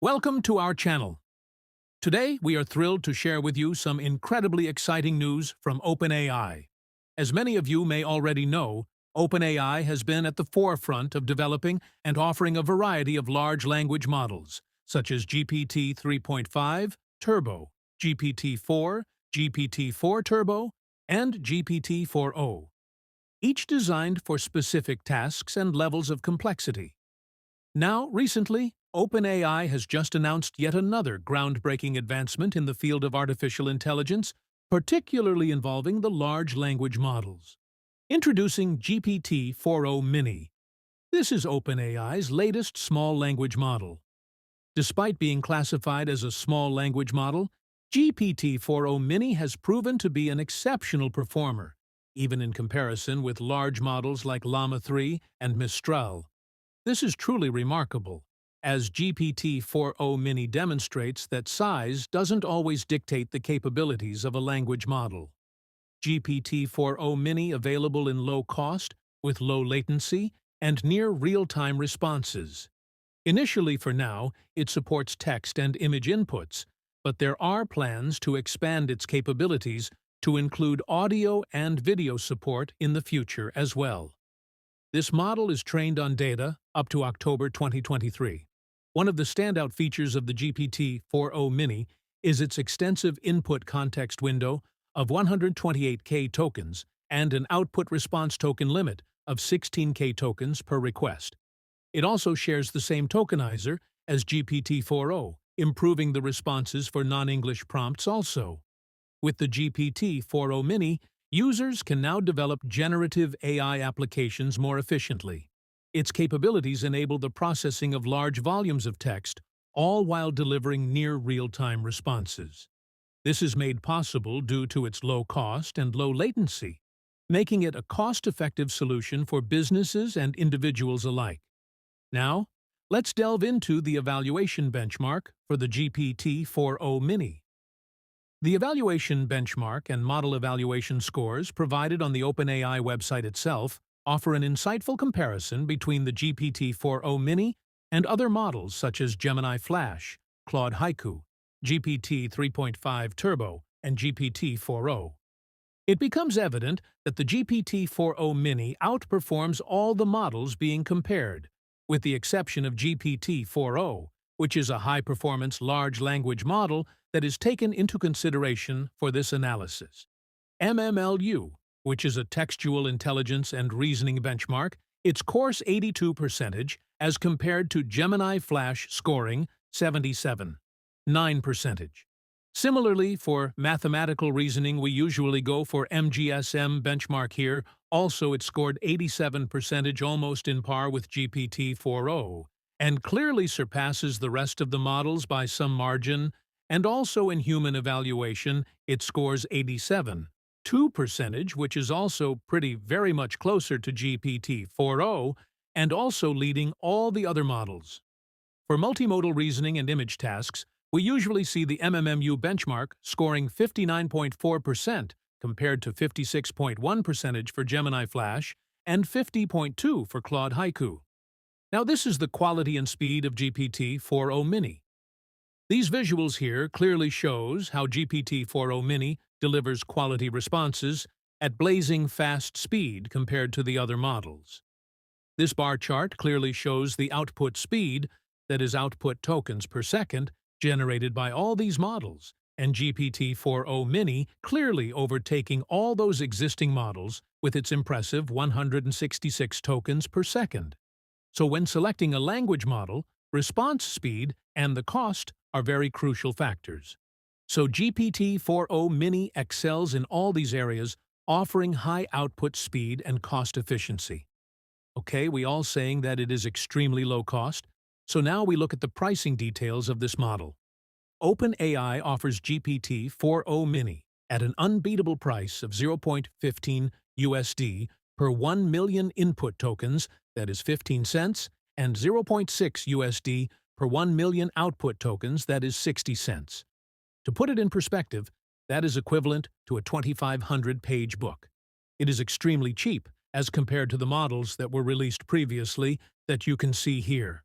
Welcome to our channel. Today, we are thrilled to share with you some incredibly exciting news from OpenAI. As many of you may already know, OpenAI has been at the forefront of developing and offering a variety of large language models, such as GPT-3.5 Turbo, GPT-4, GPT-4 Turbo, and GPT-4o, each designed for specific tasks and levels of complexity. Now, recently, OpenAI has just announced yet another groundbreaking advancement in the field of artificial intelligence, particularly involving the large language models. Introducing GPT-4o Mini. This is OpenAI's latest small language model. Despite being classified as a small language model, GPT-4o Mini has proven to be an exceptional performer, even in comparison with large models like Llama 3 and Mistral. This is truly remarkable, as GPT-4o Mini demonstrates that size doesn't always dictate the capabilities of a language model. GPT-4o Mini available in low cost, with low latency, and near real-time responses. Initially, for now, it supports text and image inputs, but there are plans to expand its capabilities to include audio and video support in the future as well. This model is trained on data up to October 2023. One of the standout features of the GPT-4o Mini is its extensive input context window of 128K tokens and an output response token limit of 16K tokens per request. It also shares the same tokenizer as GPT-4o, improving the responses for non-English prompts also. With the GPT-4o Mini, users can now develop generative AI applications more efficiently. Its capabilities enable the processing of large volumes of text, all while delivering near real-time responses. This is made possible due to its low cost and low latency, making it a cost-effective solution for businesses and individuals alike. Now, let's delve into the evaluation benchmark for the GPT-4o Mini. The evaluation benchmark and model evaluation scores provided on the OpenAI website itself offer an insightful comparison between the GPT-4o Mini and other models such as Gemini Flash, Claude Haiku, GPT 3.5 Turbo, and GPT-4o. It becomes evident that the GPT-4o Mini outperforms all the models being compared, with the exception of GPT-4o, which is a high-performance large language model that is taken into consideration for this analysis. MMLU, which is a textual intelligence and reasoning benchmark, its coarse 82% as compared to Gemini Flash scoring 77.9%. Similarly, for mathematical reasoning, we usually go for MGSM benchmark here. Also, it scored 87%, almost in par with GPT-4o, and clearly surpasses the rest of the models by some margin. And also in human evaluation, it scores 87.2%, which is also very much closer to GPT-4o, and also leading all the other models. For multimodal reasoning and image tasks, we usually see the MMMU benchmark scoring 59.4% compared to 56.1% for Gemini Flash and 50.2% for Claude Haiku. Now, this is the quality and speed of GPT-4o Mini. These visuals here clearly shows how GPT-4o Mini delivers quality responses at blazing fast speed compared to the other models. This bar chart clearly shows the output speed, that is output tokens per second, generated by all these models, and GPT-4o Mini clearly overtaking all those existing models with its impressive 166 tokens per second. So when selecting a language model, response speed and the cost are very crucial factors. So GPT-4o Mini excels in all these areas, offering high output speed and cost efficiency. Okay, we all saying that it is extremely low cost, so now we look at the pricing details of this model. OpenAI offers GPT-4o Mini at an unbeatable price of $0.15 USD per 1 million input tokens, that is 15 cents, and $0.6 USD per 1 million output tokens, that is 60 cents. To put it in perspective, that is equivalent to a 2,500-page book. It is extremely cheap as compared to the models that were released previously that you can see here.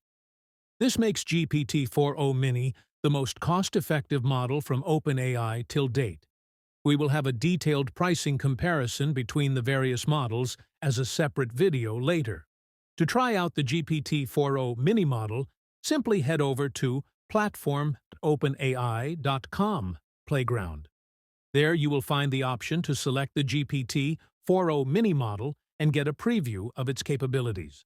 This makes GPT-4o Mini the most cost-effective model from OpenAI till date. We will have a detailed pricing comparison between the various models as a separate video later. To try out the GPT-4o Mini model, simply head over to platform.openai.com playground. There you will find the option to select the GPT-4o Mini model and get a preview of its capabilities.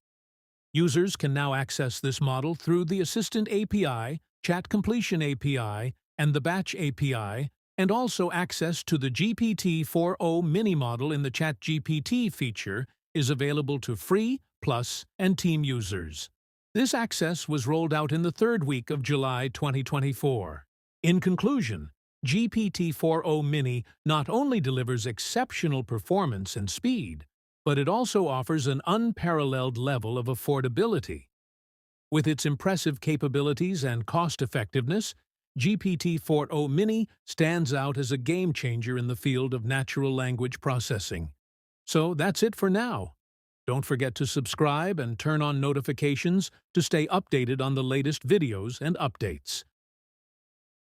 Users can now access this model through the Assistant API, Chat Completion API, and the Batch API, and also access to the GPT-4o Mini model in the ChatGPT feature is available to free, Plus, and Team users. This access was rolled out in the third week of July 2024. In conclusion, GPT-4o Mini not only delivers exceptional performance and speed, but it also offers an unparalleled level of affordability. With its impressive capabilities and cost-effectiveness, GPT-4o Mini stands out as a game-changer in the field of natural language processing. So that's it for now. Don't forget to subscribe and turn on notifications to stay updated on the latest videos and updates.